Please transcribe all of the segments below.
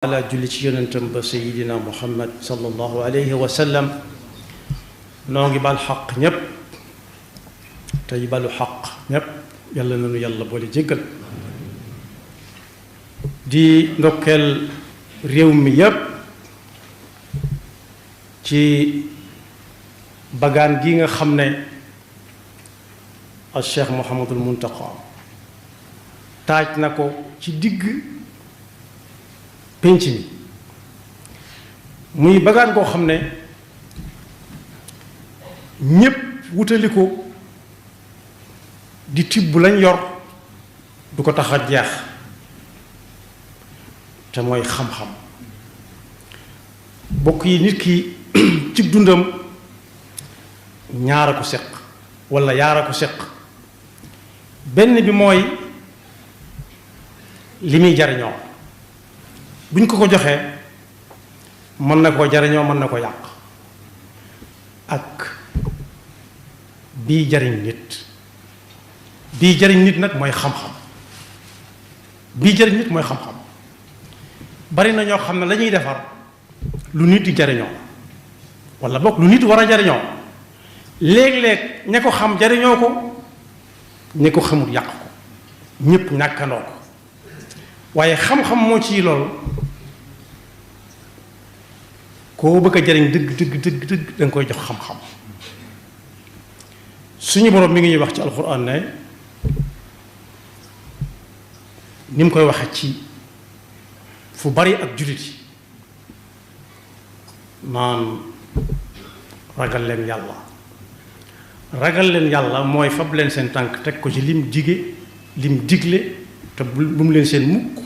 ala julli ci yonentam ba sayidina muhammad sallallahu alayhi wa sallam noo ngi bal xaq ñépp tey balu xaq ñépp yàlla nanu yàlla boole jéggal di ndokkeel réew mi yépp ci bagaan gi nga xam ne al cheikh Mouhamadul Muntaqa taaj na ko ci digg pénc mi muy bagaan koo xam ne ñépp wutali ko di tibb lañ yor du ko tax a jeex te mooy xam-xam bokk yi nit ki ci dundam ñaara ko seq walla yaara ko seq benn bi mooy li muy jariñoo buñ ko joxee mën na koo jariñoo mën na ko yàq ak bii jariñ nit nag mooy xam-xam bii jariñ nit mooy xam-xam bari na ñoo xam ne lañuy defar lu nit di jariñoo walla bokk lu nit war a jariñoo léeg-léeg ña ko xam jariñoo ko ña ko xamul yàq ko ñépp ñàkkandoo ko waaye xam-xam moo ci loolu koo bëgg a jariñ dëgg danga koy jox xam-xam suñu boroom mi ngi ñuy wax ci alxuraan ne ni mu koy waxe ci fu bari ak jullit yi naan ragal leen yàlla mooy fab leen seen tànk teg ko ci lim dige lim digle te bu mu leen seen mukk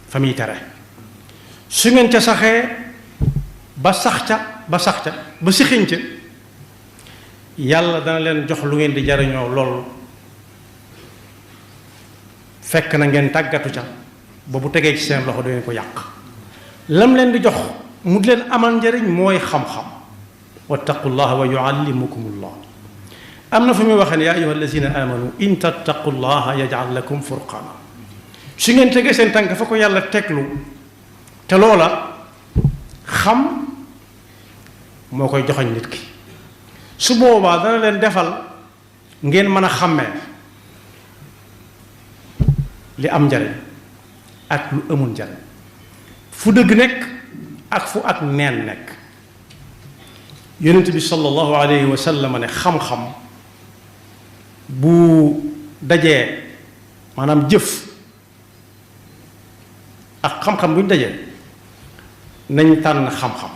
fa muy tere su ngeen ca saxee ba sax ca ba sixiñ ca yàlla dana leen jox lu ngeen di jariñoo lool fekk na ngeen tàggatu ca ba bu tegee ci seen loxo du ngeen ko yàq lam leen di jox mu di leen amal njariñ mooy xam-xam wattaqullaha wa yuallimukumullah am na fu muy waxee ne yaa ayyuha allazina amanu in tattaqullaha yaj'al lakum furqana su ngeen tegee seen tànk fa ko yàlla teglu te loola xam moo koy joxoñ nit ki su boobaa dana leen defal ngeen mën a xàmmee li am njariñ ak lu amul njariñ fu dëgg nekk ak fu ak neen nekk yonent bi sallallahu alayhi wa sallam ne xam-xam bu dajee maanaam jëf ak xam-xam bu ñu dajee nañ tànn xam-xam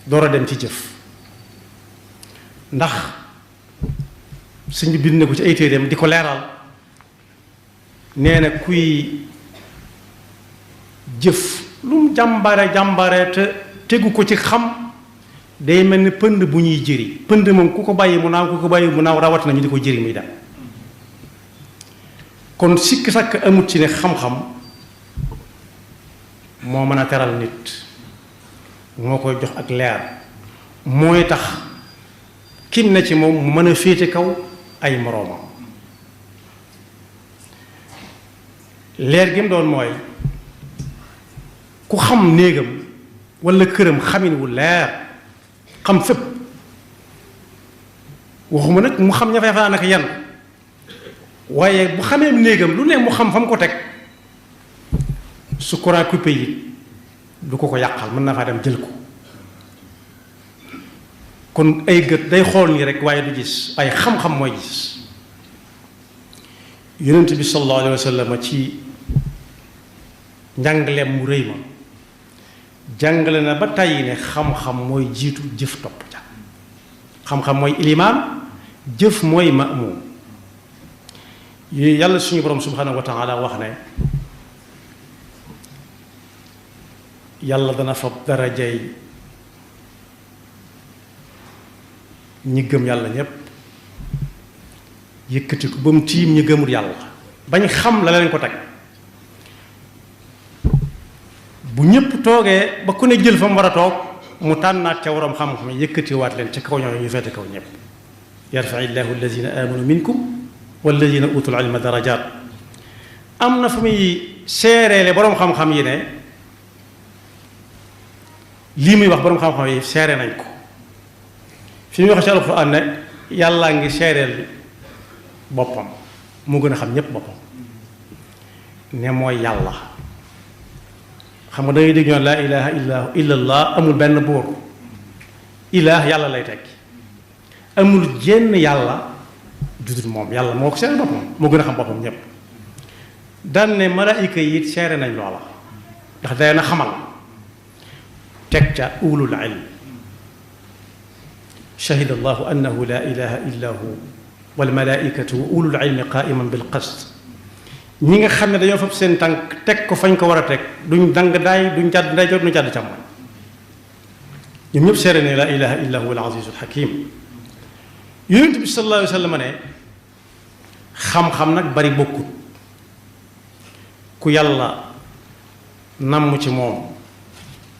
door a dem ci jëf ndax sëñ bi bind na ko ci ay téereem di ko leeral nee na kuy jëf lu mu jàmbare te tegu ko ci xam day mel ni pënd bu ñuy jëri pënd moom ku ko bàyyi mu naaw ku ko bàyyi mu naaw rawat nañu di ko jëri muy dem kon sikk sàkk amut ci ne xam-xam moo mën a teral nit moo koy jox ak leer mooy tax kim na ci moom mu mën a féete kaw ay moroomam leer gi mu doon mooy ku xam néegam walla këram xamin wu leer xam fépp waxuma nag mu xam ña fay fanaan ak yan waaye bu xamee néegam lu ne mu xam fa mu ko teg su courant coupé yi du ko yàqal mën na faa dem jël ko kon ay gët day xool nii rek waaye du gis waaye xam-xam mooy gis yonent bi sallallahu alayhi wa sallam ci njàngaleem mu rëy ma jàngale na ba tàyyi ne xam-xam mooy jiitu jëf topp ja xam-xam mooy ilimaan jëf mooy ma'muum yàlla suñu borom subhanahu wa taala wax ne yàlla dana fab darajay ñi gëm yàlla ñépp yëkkati ko ba mu tiim ñi gëmul yàlla bañ xam la leen ko teg bu ñépp toogee ba ku ne jël fa mu war a toog mu tànnaat ca waroom xam-xam yëkkatiwaat leen ca kaw ñooñu ñu feete kaw ñépp yarfa'i llahu allazina amanu minkum wallazina utul ilma darajat am na fu muy seereele boroom xam-xam yi ne lii muy wax borom xam-xam yi seere nañ ko fi muy wax ci alxuraan ne yàllaa ngi seereel boppam moo gën a xam ñépp boppam ne mooy yàlla. xam nga da ngay dégg ñoon laa ilaha illallah amul benn buur ilaah yàlla lay tekki amul jenn yàlla judul moom yàlla moo ko seere boppam moo gën a xam boppam ñépp daan ne malaayika yi it seere nañ loola ndax day na xamal teg ca ulul ilm shahida allahu annahu la ilaha illa hu wal malaikatu wa ulul ilmi qaiman bil qist ñi nga xam ne dañoo fab seen tànk teg ko fañ ko war a teg duñ dang daay duñ jàdd ndeyjoor duñ jàdd càmmoñ ñoom ñëpp seere ne la ilaha illa huwa al azizul hakim yonent bi sallallahu alayhi wa sallam ne xam-xam nag bari bokkut ku yàlla namm ci moom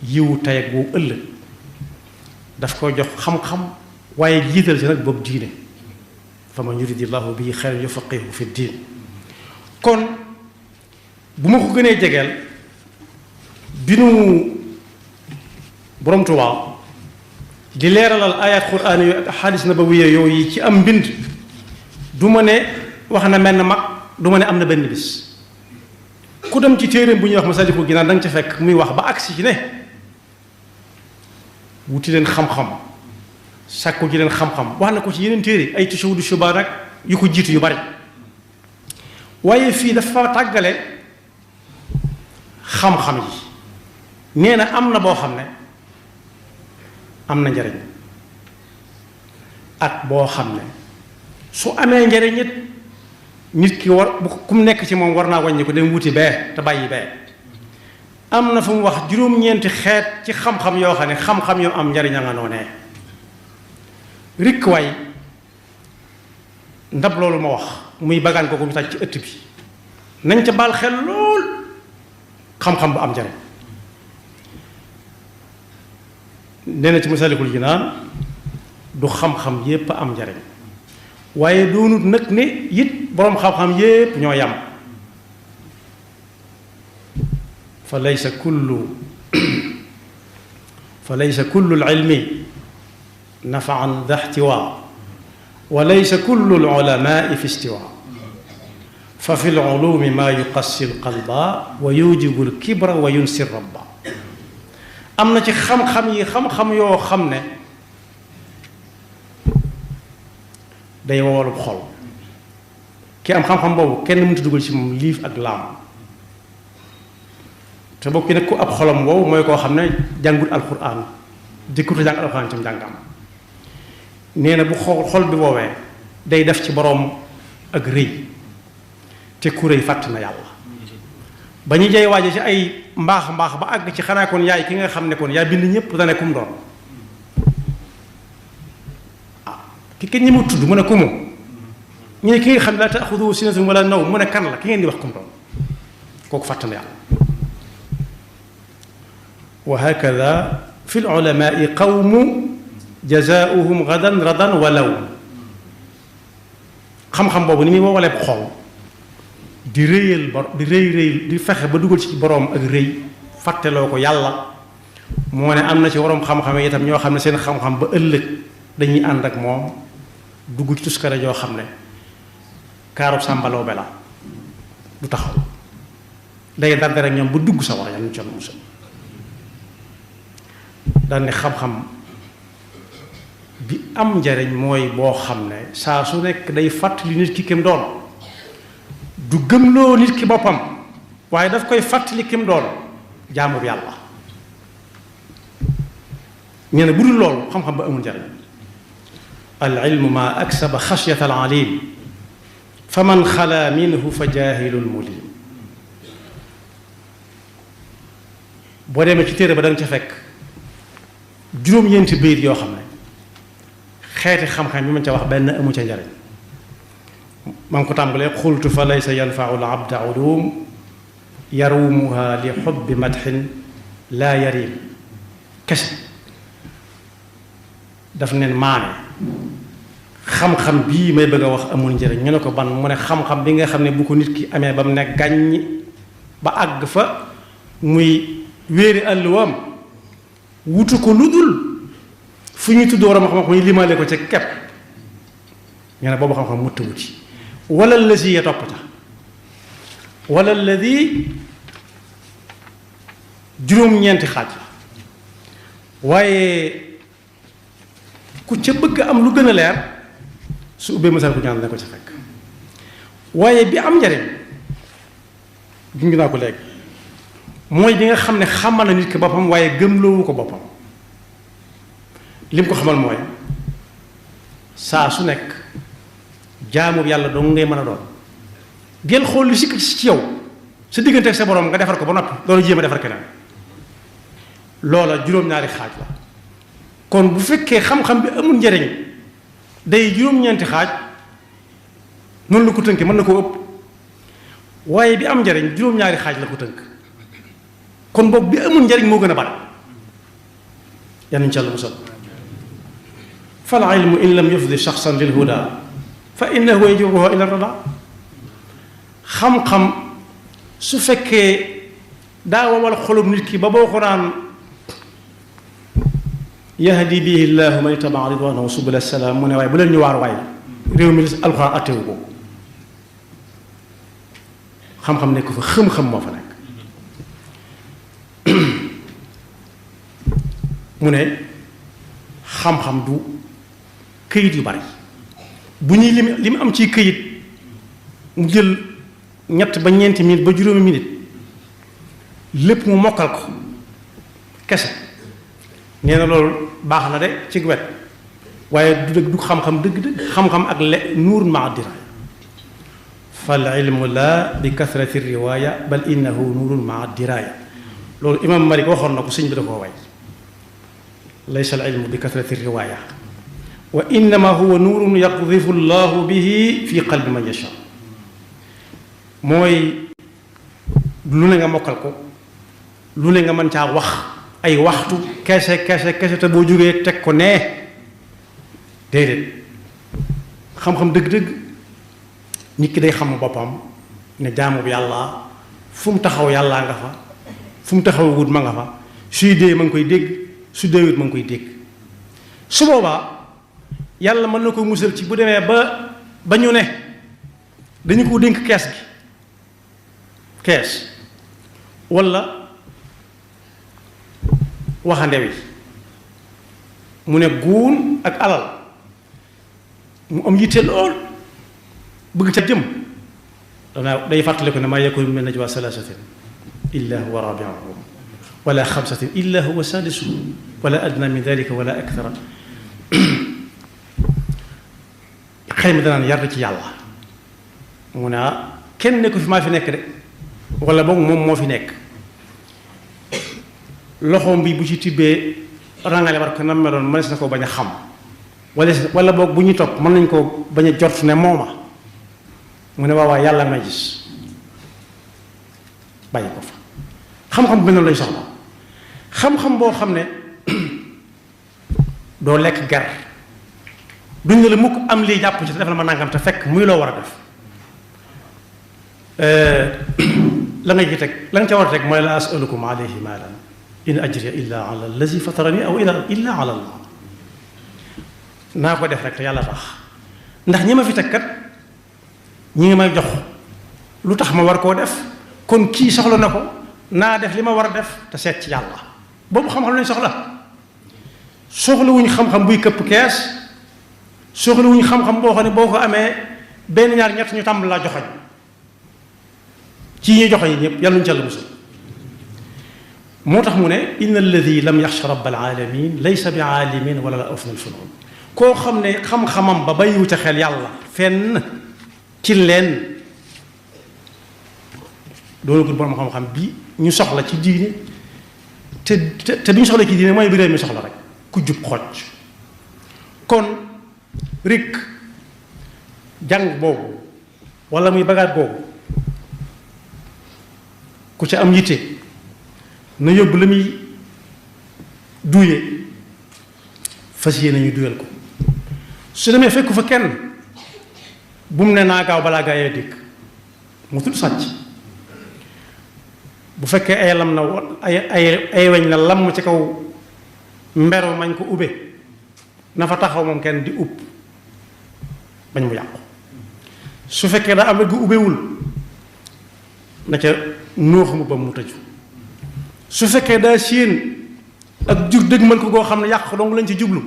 yiwu tey ak boobu ëllëg daf ko jox xam-xam waaye jiital ci nag boobu diine fa man yuridillahu bihi xayran yufaqihu fi diin kon bu ma ko gënee jegeel bi nu borom Tuubaa di leeralal ayat quraan yooyu ak xadis nabawiya yooyu ci am mbind du ma ne wax na mel na mag du ma ne am na benn bis ku dem ci téeréem bu ñuy wax Masaalikul Jinaan da nga ca fekk muy wax ba agsi ci ne wuti leen xam-xam sàkku ci leen xam-xam wax na ko ci yeneen téere ay Tashawudu Shubaan nag yu ko jiitu yu bari waaye fii dafa tàggale xam-xam yi nee na am na boo xam ne am na njariñ ak boo xam ne su amee njariñ it nit ki war bu ku mu nekk ci moom war naa wàññi ko dem wuti bee te bàyyi bee am na fu mu wax juróom-ñeenti xeet ci xam-xam yoo xam ne xam-xam yoo am njariñ a nga noonee rikk waay ndab loolu ma wax muy bagaan ko mu taj ci ëtt bi nañ ca baal xel lool xam-xam bu am njariñ nee na ci Masaalikul Jinaan du xam-xam yépp am njariñ waaye doonut nag ne it boroom xam-xam yépp ñoo yam fa laysa kullu al-ilmi nafa'an dha ihtiwa wa laysa kullu al-ulama'i fi istiwa fa fi al-ulumi ma yuqassi al-qalba wa yujibu al-kibra wa yunsi ar-rabba am na ci xam-xam yi xam-xam yoo xam ne day wowalub xol ki am xam-xam boobu kenn mënut a dugal ci moom liif ak laam te bokk nag ku ab xolam wow mooy koo xam ne jàngul alquran jëkkut a jàng alquran ci njàngam nee na bu xol bi woowee day def ci boroom ak rëy te ku rëy fàtt na yàlla ba ñu jay waaje ci ay mbaax ba àgg ci xanaa kon yaay ki nga xam ne kon yaa bind ñëpp dane kum doon ki kenn ñi mu tudd mu ne kumu ñu ne ki nga xam ne laa taaxuduhu sinatun wala nawm mu ne kan la ki ngeen di wax kum doon kooku fàtt na yàlla wa hakada fi l-ulamaai qawmu jazaauhum gadan radan walaw xam-xam boobu ni muy wowaleeb xol di rëyal di rëy di fexe ba dugal ci boroom ak rëy fàtteloo ko yàlla moo ne am na ci waroom xam-xam yi itam ñoo xam ne seen xam-xam ba ëllëg dañuy ànd ak moom dugg ci tuskare joo xam ne kaarub sàmbaloo be la du taxaw day darde rek ñoom ba dugg sa war yan con musal daan ne xam-xam bi am njariñ mooy boo xam ne saa su nekk day fàttali nit ki kim doon du gëmloo nit ki boppam waaye daf koy fàttali kim doon jaamu bi yàlla nee na bu dul loolu xam-xam ba amul njariñ al ilmu ma aksaba xashyata al alim fa man xala minhu fa jaahilun mulim boo demee ci téere ba da nga ca fekk juróom-ñeenti bayit yoo xam ne xeeti xam-xam bi ma ca wax benn amu ca njariñ maa ngi ko tàmbalee xultu fa laysa yanfau l abda ulum yarumuha li xubbi madxin laa yarim kese daf neen maane xam-xam bii may bëgg a wax amul njëriñ ñu ne ko ban mu ne xam-xam bi nga xam ne bu ko nit ki amee ba mu ne gàññ ba àgg fa muy wéeri àlluwaam wutu ko lu dul fu ñuy tudd waram xam-xam yi limaale ko ca kepp ñu ne boobu xam-xam mutta wuti wala lasi ya topp ca wala alladi juróom-ñeenti xaaj la waaye ku ca bëgg am lu gën a leer su ubbee masal ku ñaan ne ko ca fekk waaye bi am njariñ junj naa ko léegi mooy bi nga xam ne xamal na nit ki boppam waaye gëmloowu ko boppam lim ko xamal mooy saa su nekk jaamu yàlla dong ngay mën a doon gel xool lu sikk ci yow sa diggante ak sa borom nga defar ko ba noppi loolu jéem a defar keneen loola juróom-ñaari xaaj la kon bu fekkee xam-xam bi amul njariñ day juróom-ñeenti xaaj noonu la ko tënkee mën na koo ëpp waaye bi am njariñ juróom-ñaari xaaj la ko tënk kon boog bi amul njariñ moo gën a bari yàlla insha Allah musal fal ilmu in lam yufdi shaxsan lil huda fa innahu yajruhu ila rada xam-xam su fekkee daa wawal xolum nit ki ba boo ko naan yahdi bihi llahu man ittaba ridwanahu subula salaam mu ne waaye bu leen ñu waar waay réew mi alxuraan attewu ko xam-xam nekk fa xam-xam moo fa nekk mu ne xam-xam du këyit yu bari bu ñuy li mu am ci këyit mu jël ñett ba ñeenti minute ba juróomi minute lépp mu mokkal ko kese nee na loolu baax na de ci wet waaye du dëgg du xam-xam dëgg-dëgg xam-xam ak nuur maa diraaya fal ilmu la bi kasrati riwaaya bal innahu nuurun maa diraaya loolu imam Malik waxoon na ko sëñ bi da koo way laysa al ilmu bi kasrati riwaaya wa innama huwa nuurun yaqdifu llahu bihi fi qalbi man yasha mooy lu ne nga mokkal ko lu ne nga mën caa wax ay waxtu kese te boo jógee teg ko nee déedéet xam-xam dëgg-dëgg nit ki day xam boppam ne jaamu bi yàlla fu mu taxaw yàllaa nga fa fu mu taxaw wut ma nga fa suy dee ma ngi koy dégg su deewut ma ngi koy dégg su boobaa yàlla mën na ko musal ci bu demee ba ñu ne dañu ko dénk kees walla waxande wi mu ne guun ak alal mu am yitte lool bëgg ca jëm danaa day fàttali ko ne maa yakunu min najwa salaasatin illa huwa rabi'uhum wala xamsatin illa huwa saadisuhum wala adna min dalika wala akthara xel mi danaan yar ci yàlla mu ne kenn nekku fi maa fi nekk de wala boog moom moo fi nekk loxoom bi bu ci tibbee rangale war ko nam meloon mënees na ko bañ a xam wala boog bu ñuy topp mën nañ ko bañ a jot ne mooma mu ne waawaa yàlla may gis bàyyi ko fa xam-xam bu mel noonu lañ soxla xam-xam boo xam ne doo lekk ger duñ ne la mukk am lii jàpp ci te defal ma nangam te fekk muy loo war a def la nga ci teg la nga ca war a teg mooy la asalukum alayhi maalan in ajriya illa ala allazi fatarani aw illa ala allah naa ko def rek te yàlla tax ndax ñi ma fi teg kat ñi ngi may jox lu tax ma war koo def kon kii soxla na ko naa def li ma war a def te seet ci yàlla boobu xam-xam lañ soxlawuñ xam-xam buy këpp kees soxlawuñ xam-xam boo xam ne boo ko amee benn ñaar ñett ñu tàmbali laa joxoñ ci ñuy joxoñ yi ñëpp yàlla ñu ca la musal moo tax mu ne inna alladi lam yaxsha rabbal alamin laysa bi aalimin wala la afnal funun koo xam ne xam-xamam ba bàyyiwu ca xel yàlla fenn ci leen doonagul borom xam-xam bi ñu soxla ci diine te bi ñu soxla ci diine mooy bi réew mi soxla rek ku jub xocc kon rik jàng boobu wala muy bagaat boobu ku ca am yitte na yóbbu la muy duye fas yéene ñu duyal ko su demee fekku fa kenn bu mu ne naa gaaw balaa gaa yee dikk mu tudd sàcc bu fekkee ay lam na ay weñ la lam ci kaw mberu mañ ko ube na fa taxaw moom kenn di upp bañ mu yàqu su fekkee daa am wet gu ubewul na ca nóox mu ba mu tëju su fekkee daa séen ak jur dëgg mën ko goo xam ne yàq dong lañ ci jublu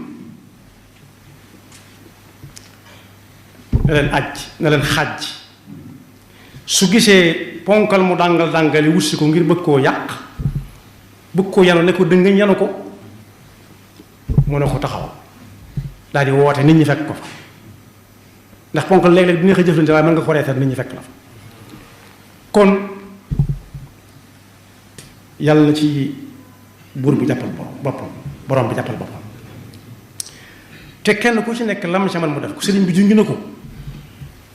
na leen na leen xàjj su gisee ponkal mu dàngal dàngali wutsi ko ngir bëgg koo yàq bëgg koo yanu ne ko dëngañ yanu ko mu ne ko taxaw daal di woote nit ñi fekk ko fa ndax ponkal léeg-léeg du neex a jëflante waaye mën nga ko reetal nit ñi fekk la fa kon yàlla na ci buur bi jàppal borom bi jàppal boppam te kenn ku ci nekk lam ca man mu def ko sëriñ bi junj na ko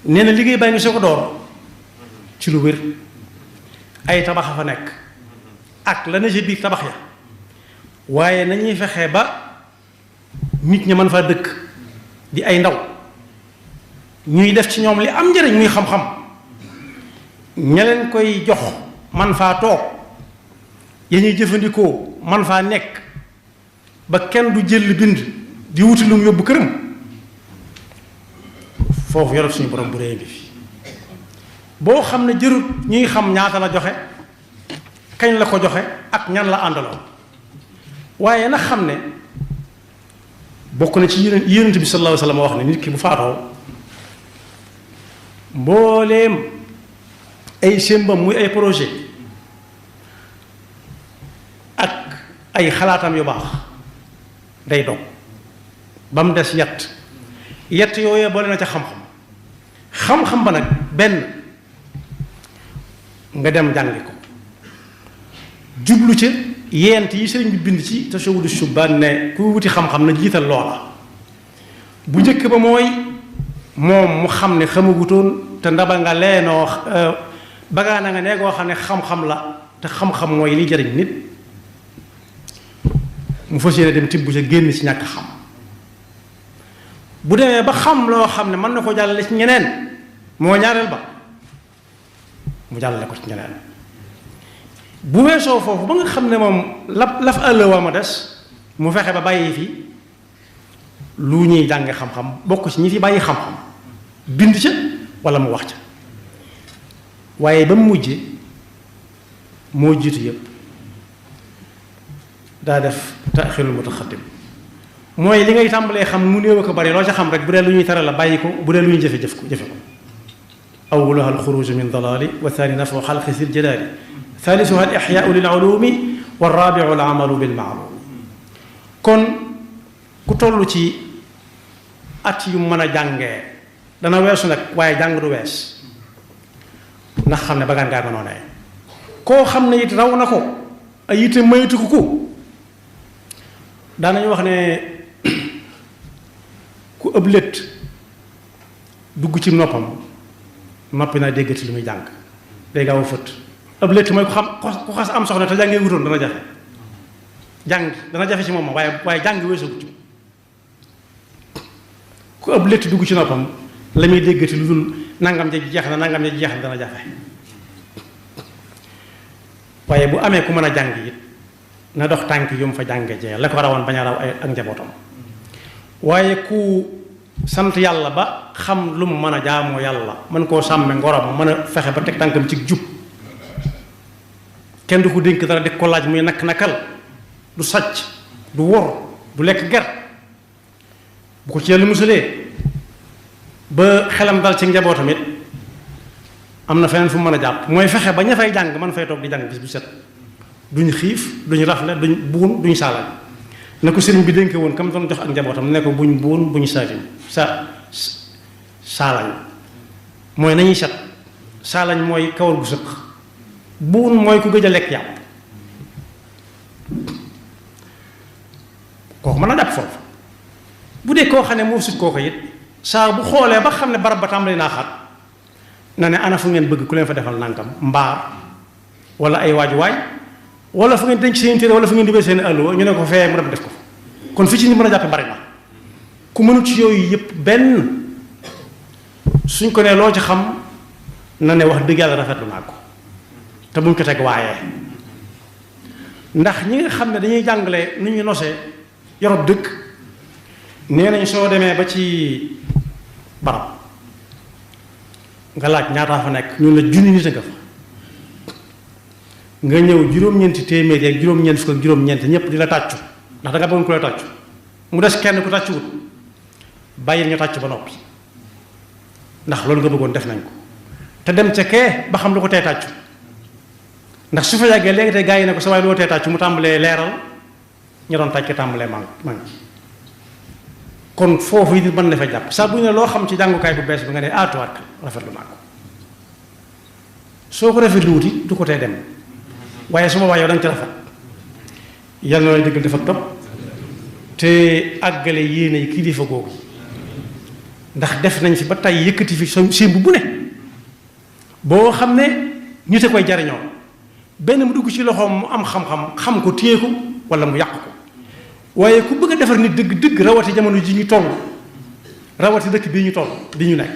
nee na liggéey bàyyi nga soo ko door ci lu wér ay tabax a fa nekk ak la na ci biir tabax ya waaye nañuy fexe ba nit ñi mën faa dëkk di ay ndaw ñuy def ci ñoom li am njëriñ muy xam-xam ña leen koy jox man faa toog ya ñuy jëfandikoo man faa nekk ba kenn du jël bind di wuti lu mu yóbbu këram foofu yorot suñu borom bu rëy ngi fi boo xam ne jërut ñuy xam ñaata la joxe kañ la ko joxe ak ñan la àndaloon waaye nag xam ne bokk na ci yonent bi sallallahu alayhi wa sallam wax ne nit ki bu faatoo mbooleem ay sémbam muy ay projet ak ay xalaatam yu baax day dog ba mu des yett yooyee boole na ca xam-xam ba nag benn nga dem jàngi ko jublu ca yent yi sëriñ bi bind ci tasawudu shubaan ne ku wuti xam-xam na jiital loola bu njëkk ba mooy moom mu xam ne xamagutoon te ndaba nga leenoo bagaana nga ne goo xam ne xam-xam la te xam-xam mooy li jëriñ nit mu fas yéene dem tibb ca génn ci ñàkk xam bu demee ba xam loo xam ne mën na ko jàllale ci ñeneen moo ñaareel ba mu jàllale ko ci ñeneen bu weesoo foofu ba nga xam ne moom la fa àll waa ma des mu fexe ba bàyyi fi lu ñuy jànge xam-xam bokk ci ñi fi bàyyi xam-xam bind ca wala mu wax ca waaye ba mu mujje moo jiitu yëpp daa def taxilul mutaxaddim mooy li ngay tàmbalee xam mu néew ko bari loo ca xam rek bu dee lu ñuy tere la bàyyi ko bu dee lu ñuy jëfe ko awwaluha alxuruju min dalaali wa thani nafu xalqi sil jalaali thaalisuha al ixyaau lil ulumi wa raabiu al amalu bil maalum kon ku toll ci at yu mën a jàngee dana weesu nag waaye jàng du wees ndax xam ne bagaan ngaa mënoo ne koo xam ne it raw na ko ay yitte maytu ko daanañu wax ne ku ëpp létt dugg ci noppam noppi naa déggati lu muy jàng day gaaw a fët ëpp létt mooy ku xas am soxna te jàngee wutoon dana jafe jàng dana jafe ci moom ma waaye jàng weesagu ci ku ëpp létt dugg ci noppam la muy déggati lu dul nangam ja jeex na nangam ja jeex na dana jafe waaye bu amee ku mën a jàng it na dox tànk yu mu fa jànge jee la ko rawoon bañ a raw ak njabootam waaye ku sant yàlla ba xam lu mu mën a jaamoo yàlla mën koo sàmme ngorom mën a fexe ba teg tànkam ci jub kenn du ko dénk dara di ko laaj muy nakal du sàcc du wor du lekk ger bu ko ci yàlla musalee ba xelam dal ci njabootam it am na feneen fu mu mën a jàpp mooy fexe ba ña fay jàng man fay toog di jàng bis bu set duñ xiif duñ rafle duñ buun duñ saalañ na ko sëriñ bi dénk woon kam doon jox ak njabootam ne ko buñ buun buñ saalañ mooy nañuy set saalañ mooy kawar gu sëq buun mooy ku gëj a lekk yàpp kooku mën a jàpp foofu bu dee koo xam ne moo sut kooku it saa bu xoolee ba xam ne barab ba tàmbali naa xat na ne ana fu ngeen bëgg ku leen fa defal nangam mbaar wala ay waajuwaay wala fu ngeen denc seen téere wala fu ngeen dibee seen alluwa ñu ne ko fee mu dem def ko kon fi ci ni mën a jàppe bari na ku mënut ci yooyu yëpp benn suñ ko ne loo ci xam na ne wax dëgg yàlla rafetlu naa ko te buñ ko teg waaye ndax ñi nga xam ne dañuy jàngale nu ñuy nosee yorob dëkk nee nañ soo demee ba ci barab nga laaj ñaataa fa nekk ñun la junni nit a nga fa nga ñëw juróom-ñeenti téeméer ak juróom-ñeent fukk ak juróom-ñeent ñëpp di la tàccu ndax da nga bëggoon ku la tàccu mu des kenn ku tàccu wut bàyyil ñu tàcc ba noppi ndax loolu nga bëggoon def nañ ko te dem ca kee ba xam lu ko tee tàccu ndax su fa yàggee léegi te gaa yi ne ko sa waay loo tee tàccu mu tàmbalee leeral ñu doon tàcc tàmbalee man kon foofu yi mën na fa jàpp saa bu ñu ne loo xam ci jàngukaay bu bees bi nga ne tuwaat rafetlu naa ko soo ko rafetlu wuti du ko tee dem waaye su ma waa yow da nga ci rafet yal na lay dëggal dafa topp te àggale yéene yi kilifa googu ndax def nañ fi ba tey yëkkati fi sémb bu ne boo xam ne nit a koy jariñoo benn mu dugg ci loxoom mu am xam-xam xam ko téye ko wala mu yàq ko waaye ku bëgg a defar nit dëgg-dëgg rawati jamono ji ñu toll rawati dëkk bii ñu toll bi ñu nekk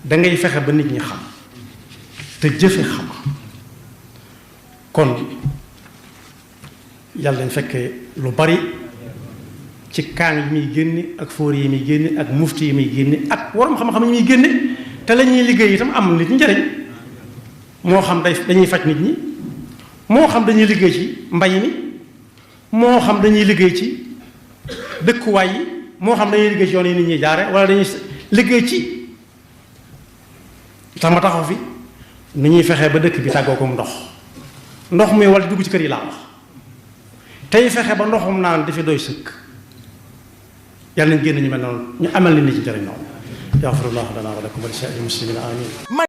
da ngay fexe ba nit ñi xam te jëfe xam kon yàlla nañ fekkee lu bari ci kaan yi muy génne ak fóor yi muy génne ak mufti yi muy génne ak waroom xam-xam yi muy génne te la ñuy liggéey itam am nit ñi njëriñ moo xam dañuy faj nit ñi moo xam dañuy liggéey ci mbay mi moo xam dañuy liggéey ci dëkkuwaay yi moo xam dañuy liggéey ci yoon yi nit ñi jaare wala dañuy liggéey ci tax ma taxaw fi nu ñuy fexee ba dëkk bi tàggoo ko ndox muy wal dugg ci kër yi laa wax tey fexe ba ndoxum naan dafa doy sëkk yàlla nañ génn ñu mel noonu ñu amal nit ñi ci njëriñ noonu yaxfirullahu lana wa lakum wa li saa'iril muslimina amin